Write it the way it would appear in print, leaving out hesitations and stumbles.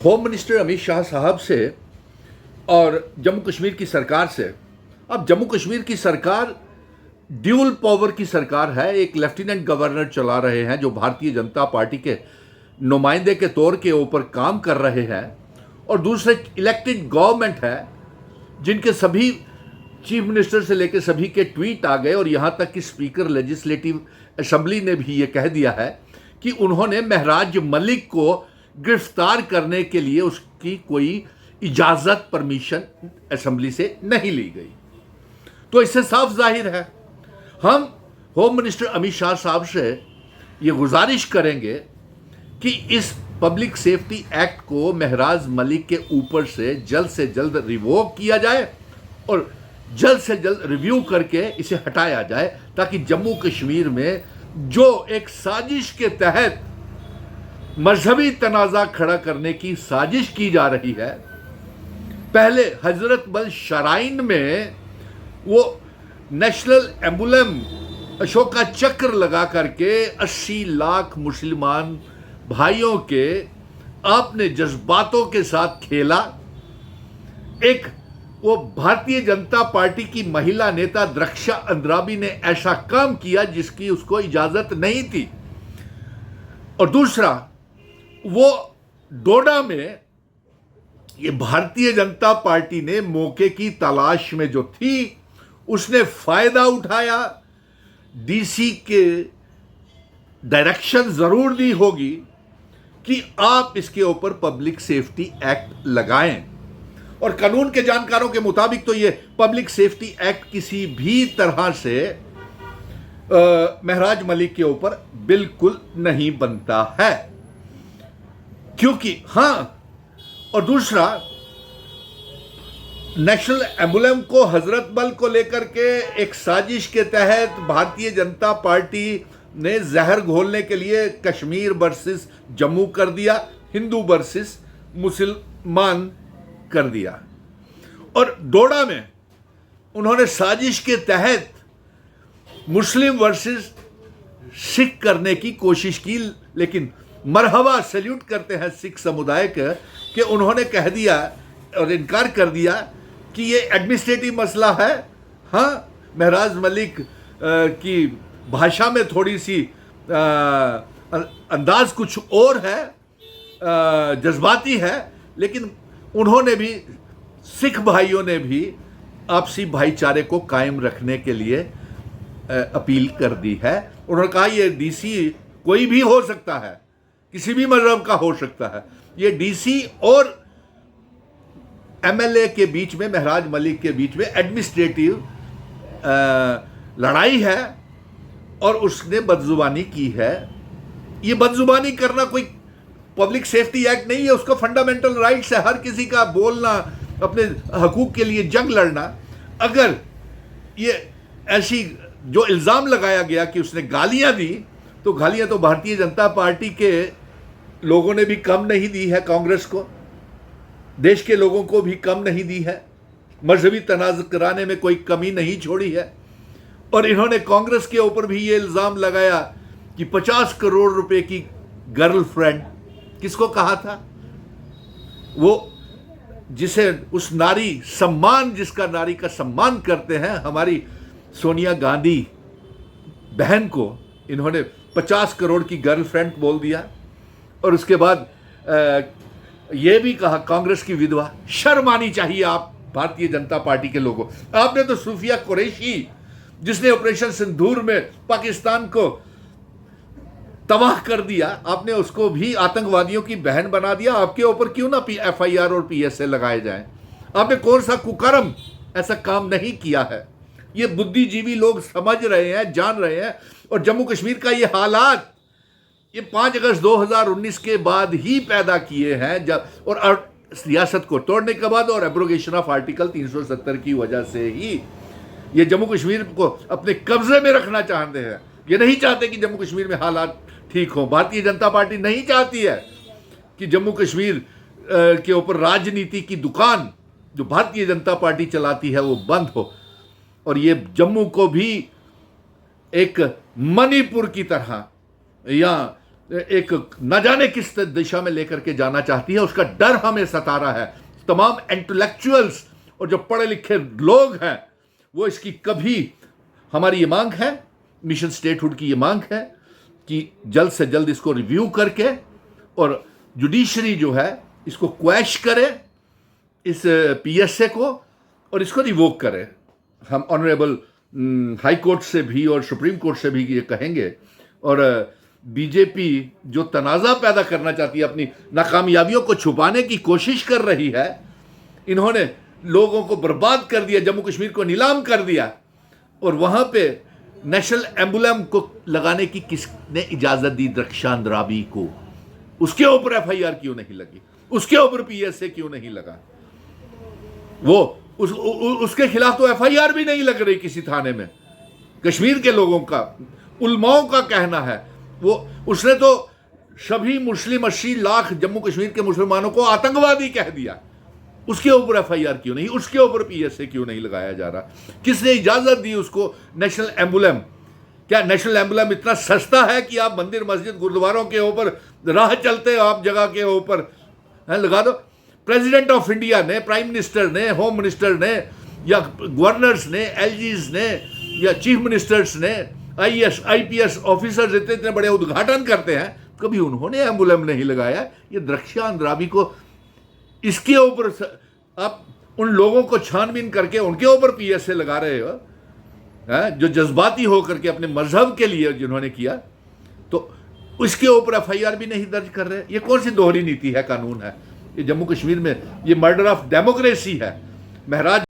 Home minister Amit Shah साहब से और जम्मू कश्मीर की सरकार से। अब जम्मू कश्मीर की सरकार ड्यूल पावर की सरकार है। एक लेफ्टिनेंट गवर्नर चला रहे हैं जो भारतीय जनता पार्टी के नुमाइंदे के तौर के ऊपर काम कर रहे हैं, और दूसरे इलेक्टेड गवर्नमेंट है जिनके सभी चीफ मिनिस्टर से लेकर सभी के ट्वीट आ गए, और यहाँ तक कि स्पीकर लेजिस्लेटिव असेंबली ने भी ये कह दिया है कि उन्होंने महराज मलिक को गिरफ्तार करने के लिए उसकी कोई इजाज़त परमिशन असेंबली से नहीं ली गई। तो इससे साफ जाहिर है हम होम मिनिस्टर अमित शाह साहब से ये गुजारिश करेंगे कि इस पब्लिक सेफ्टी एक्ट को महराज मलिक के ऊपर से जल्द रिवोक किया जाए और जल्द से जल्द रिव्यू करके इसे हटाया जाए, ताकि जम्मू कश्मीर में जो एक साजिश के तहत मजहबी तनाज़ा खड़ा करने की साजिश की जा रही है। पहले हजरत बल शराइन में वो नेशनल एम्बुलम अशोका चक्र लगा करके 80 लाख मुसलमान भाइयों के आपने जज्बातों के साथ खेला। एक वो भारतीय जनता पार्टी की महिला नेता द्रक्षा अंद्राबी ने ऐसा काम किया जिसकी उसको इजाजत नहीं थी। और दूसरा, वो डोडा में ये भारतीय जनता पार्टी ने मौके की तलाश में जो थी उसने फायदा उठाया। डीसी के डायरेक्शन जरूर दी होगी कि आप इसके ऊपर पब्लिक सेफ्टी एक्ट लगाएं, और कानून के जानकारों के मुताबिक तो ये पब्लिक सेफ्टी एक्ट किसी भी तरह से महराज मलिक के ऊपर बिल्कुल नहीं बनता है, क्योंकि और दूसरा, नेशनल एम्बुलम को हजरत बल को लेकर के एक साजिश के तहत भारतीय जनता पार्टी ने जहर घोलने के लिए कश्मीर वर्सेस जम्मू कर दिया, हिंदू वर्सेस मुसलमान कर दिया। और डोडा में उन्होंने साजिश के तहत मुस्लिम वर्सेस सिख करने की कोशिश की, लेकिन मरहबा सल्यूट करते हैं सिख समुदाय के कि उन्होंने कह दिया और इनकार कर दिया कि ये एडमिनिस्ट्रेटिव मसला है। महराज मलिक की भाषा में थोड़ी सी अंदाज कुछ और है, जज्बाती है, लेकिन उन्होंने भी, सिख भाइयों ने भी आपसी भाईचारे को कायम रखने के लिए अपील कर दी है। उन्होंने कहा ये डीसी कोई भी हो सकता है, किसी भी मजहब का हो सकता है। ये डीसी और एमएलए के बीच में, महराज मलिक के बीच में एडमिनिस्ट्रेटिव लड़ाई है, और उसने बदजुबानी की है। ये बदजुबानी करना कोई पब्लिक सेफ्टी एक्ट नहीं है, उसका फंडामेंटल राइट्स है हर किसी का बोलना, अपने हकूक के लिए जंग लड़ना। अगर ये ऐसी जो इल्ज़ाम लगाया गया कि उसने गालियां दी, तो गालियां तो भारतीय जनता पार्टी के लोगों ने भी कम नहीं दी है, कांग्रेस को, देश के लोगों को भी कम नहीं दी है, मजहबी तनाज़ कराने में कोई कमी नहीं छोड़ी है। और इन्होंने कांग्रेस के ऊपर भी ये इल्ज़ाम लगाया कि 50 करोड़ रुपए की गर्लफ्रेंड, किसको कहा था? वो जिसे उस नारी सम्मान, जिसका नारी का सम्मान करते हैं, हमारी सोनिया गांधी बहन को इन्होंने 50 करोड़ की गर्लफ्रेंड बोल दिया। और उसके बाद ये भी कहा कांग्रेस की विधवा। शर्म आनी चाहिए आप भारतीय जनता पार्टी के लोगों। आपने तो सूफिया कुरैशी, जिसने ऑपरेशन सिंदूर में पाकिस्तान को तबाह कर दिया, आपने उसको भी आतंकवादियों की बहन बना दिया। आपके ऊपर क्यों ना FIR और PSA लगाए जाएं? आपने कौन सा कुकर्म ऐसा काम नहीं किया है? ये बुद्धिजीवी लोग समझ रहे हैं, जान रहे हैं। और जम्मू कश्मीर का ये हालात ये 5 अगस्त 2019 के बाद ही पैदा किए हैं, जब और सियासत को तोड़ने के बाद और एब्रोगेशन ऑफ आर्टिकल 370 की वजह से ही ये जम्मू कश्मीर को अपने कब्जे में रखना चाहते हैं। ये नहीं चाहते कि जम्मू कश्मीर में हालात ठीक हो। भारतीय जनता पार्टी नहीं चाहती है कि जम्मू कश्मीर के ऊपर राजनीति की दुकान जो भारतीय जनता पार्टी चलाती है वो बंद हो, और ये जम्मू को भी एक मणिपुर की तरह या एक न जाने किस दिशा में लेकर के जाना चाहती है, उसका डर हमें सता रहा है। तमाम इंटेलेक्चुअल्स और जो पढ़े लिखे लोग हैं वो इसकी कभी, हमारी ये मांग है, मिशन स्टेटहुड की ये मांग है कि जल्द से जल्द इसको रिव्यू करके और जुडिशरी जो है इसको क्वैश करे, इस पीएसए को, और इसको रिवोक करे। हम ऑनरेबल हाई कोर्ट से भी और सुप्रीम कोर्ट से भी ये कहेंगे। और बीजेपी जो तनाज़ा पैदा करना चाहती है, अपनी नाकामयाबियों को छुपाने की कोशिश कर रही है, इन्होंने लोगों को बर्बाद कर दिया, जम्मू कश्मीर को नीलाम कर दिया, और वहां पे नेशनल एम्बुलम को लगाने की किसने इजाजत दी? रक्षांद रावी को। उसके ऊपर एफआईआर क्यों नहीं लगी? उसके ऊपर पीएसए क्यों नहीं लगा? उसके खिलाफ तो एफआईआर भी नहीं लग रही किसी थाने में। कश्मीर के लोगों का, उलमाओं का कहना है, उसने तो सभी मुस्लिम 80 लाख जम्मू कश्मीर के मुसलमानों को आतंकवादी कह दिया। उसके ऊपर एफआईआर क्यों नहीं? उसके ऊपर पीएसए क्यों नहीं लगाया जा रहा? किसने इजाजत दी उसको नेशनल एम्बुलम? क्या नेशनल एम्बुलम इतना सस्ता है कि आप मंदिर मस्जिद गुरुद्वारों के ऊपर राह चलते हो, आप जगह के ऊपर लगा दो? प्रेसिडेंट ऑफ इंडिया ने, प्राइम मिनिस्टर ने, होम मिनिस्टर ने, या गवर्नर्स ने, एलजीज ने, या चीफ मिनिस्टर्स ने, आईएएस आईपीएस ऑफिसर्स इतने बड़े उद्घाटन करते हैं, कभी उन्होंने एम्बुलम नहीं लगाया। ये रक्षांद रावी को, इसके ऊपर आप उन लोगों को छानबीन करके उनके ऊपर पीएसए लगा रहे हो, जो जज्बाती होकर के अपने मजहब के लिए जिन्होंने किया, तो उसके ऊपर एफआईआर भी नहीं दर्ज कर रहे। ये कौन सी दोहरी नीति है, कानून है? ये जम्मू कश्मीर में ये मर्डर ऑफ डेमोक्रेसी है। महराज